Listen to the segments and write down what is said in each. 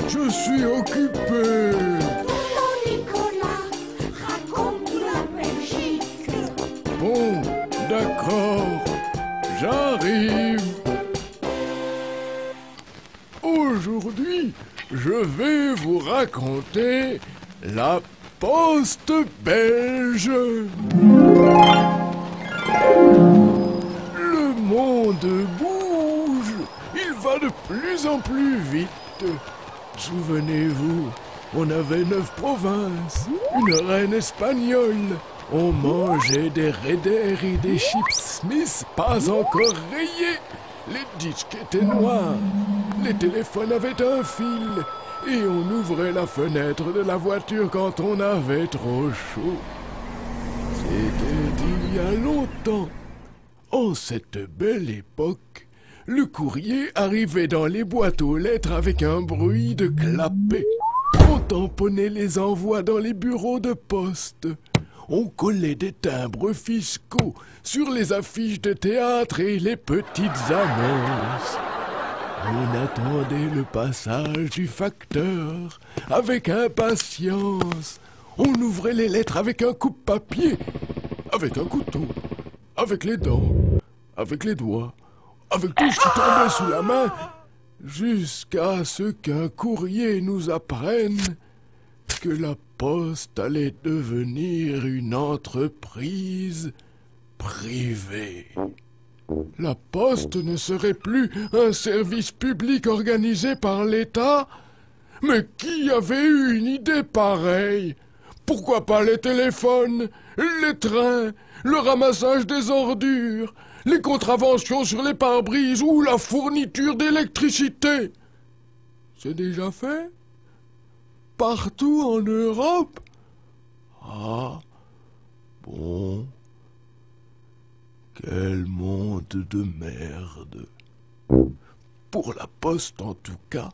Je suis occupé. Tonton Nicolas, raconte la Belgique. Bon, d'accord. J'arrive. Aujourd'hui, je vais vous raconter la poste belge. Le monde bouge. Il va de plus en plus vite. Souvenez-vous, on avait 9 provinces, une reine espagnole. On mangeait des Raiders et des chips Smith pas encore rayés. Les disques étaient noirs. Les téléphones avaient un fil. Et on ouvrait la fenêtre de la voiture quand on avait trop chaud. C'était il y a longtemps. En cette belle époque, le courrier arrivait dans les boîtes aux lettres avec un bruit de clapet. On tamponnait les envois dans les bureaux de poste. On collait des timbres fiscaux sur les affiches de théâtre et les petites annonces. On attendait le passage du facteur avec impatience. On ouvrait les lettres avec un coupe-papier, avec un couteau, avec les dents, avec les doigts, avec tout ce qui tombait sous la main, jusqu'à ce qu'un courrier nous apprenne que la poste allait devenir une entreprise privée. La poste ne serait plus un service public organisé par l'État? Mais qui avait eu une idée pareille? Pourquoi pas les téléphones, les trains, le ramassage des ordures, les contraventions sur les pare-brises ou la fourniture d'électricité? C'est déjà fait? Partout en Europe? Ah, bon. Quel monde de merde. Pour la poste en tout cas,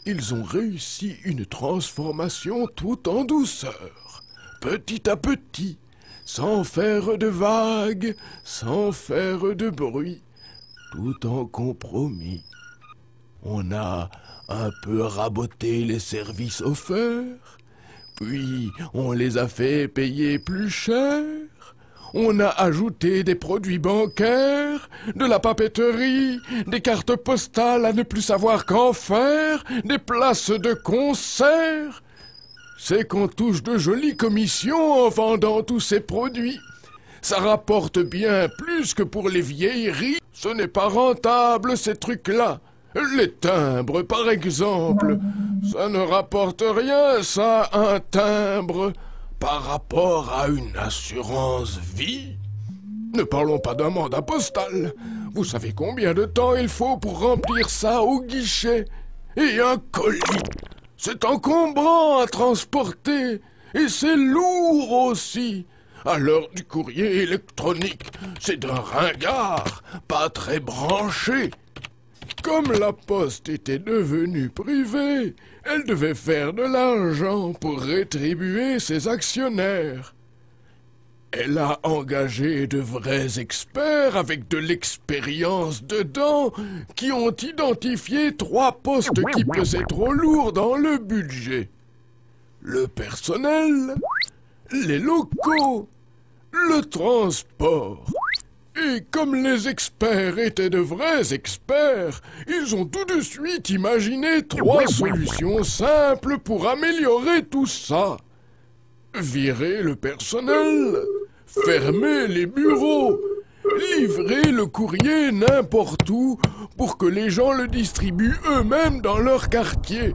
ils ont réussi une transformation tout en douceur, petit à petit, sans faire de vagues, sans faire de bruit, tout en compromis. On a un peu raboté les services offerts, puis on les a fait payer plus cher. On a ajouté des produits bancaires, de la papeterie, des cartes postales à ne plus savoir qu'en faire, des places de concert. C'est qu'on touche de jolies commissions en vendant tous ces produits. Ça rapporte bien plus que pour les vieilleries. Ce n'est pas rentable, ces trucs-là. Les timbres, par exemple. Ça ne rapporte rien, ça, un timbre. Par rapport à une assurance vie? Ne parlons pas d'un mandat postal. Vous savez combien de temps il faut pour remplir ça au guichet? Et un colis, c'est encombrant à transporter. Et c'est lourd aussi. À l'heure du courrier électronique, c'est d'un ringard, pas très branché. Comme la poste était devenue privée, elle devait faire de l'argent pour rétribuer ses actionnaires. Elle a engagé de vrais experts avec de l'expérience dedans qui ont identifié 3 postes qui pesaient trop lourd dans le budget. Le personnel, les locaux, le transport. Et comme les experts étaient de vrais experts, ils ont tout de suite imaginé 3 solutions simples pour améliorer tout ça. Virer le personnel, fermer les bureaux, livrer le courrier n'importe où pour que les gens le distribuent eux-mêmes dans leur quartier.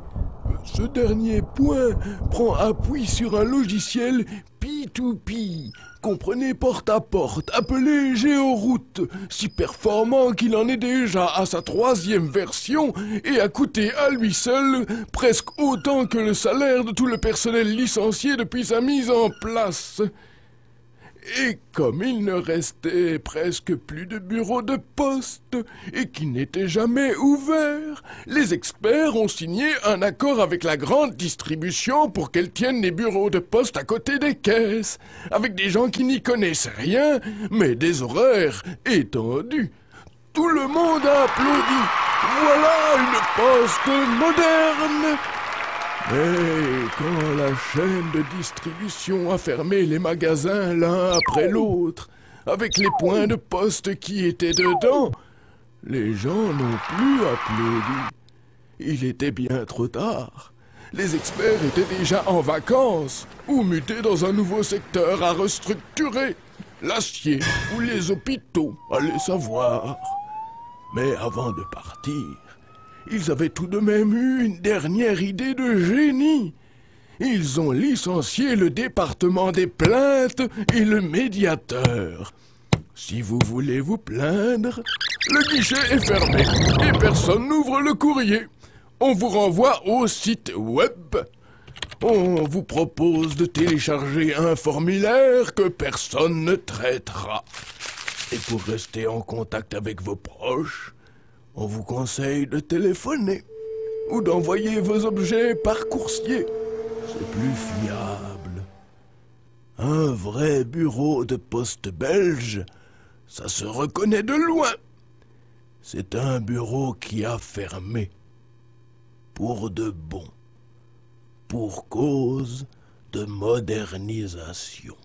Ce dernier point prend appui sur un logiciel P2P, comprenez porte à porte, appelé Géoroute, si performant qu'il en est déjà à sa 3e version et a coûté à lui seul presque autant que le salaire de tout le personnel licencié depuis sa mise en place. Et comme il ne restait presque plus de bureaux de poste et qui n'étaient jamais ouverts, les experts ont signé un accord avec la grande distribution pour qu'elle tienne les bureaux de poste à côté des caisses, avec des gens qui n'y connaissent rien, mais des horaires étendus. Tout le monde a applaudi. Voilà une poste moderne. Mais quand la chaîne de distribution a fermé les magasins l'un après l'autre, avec les points de poste qui étaient dedans, les gens n'ont plus applaudi. Il était bien trop tard. Les experts étaient déjà en vacances ou mutés dans un nouveau secteur à restructurer. L'acier ou les hôpitaux, allez savoir. Mais avant de partir, ils avaient tout de même eu une dernière idée de génie. Ils ont licencié le département des plaintes et le médiateur. Si vous voulez vous plaindre, le guichet est fermé et personne n'ouvre le courrier. On vous renvoie au site web. On vous propose de télécharger un formulaire que personne ne traitera. Et pour rester en contact avec vos proches, on vous conseille de téléphoner ou d'envoyer vos objets par coursier. C'est plus fiable. Un vrai bureau de poste belge, ça se reconnaît de loin. C'est un bureau qui a fermé. Pour de bon. Pour cause de modernisation.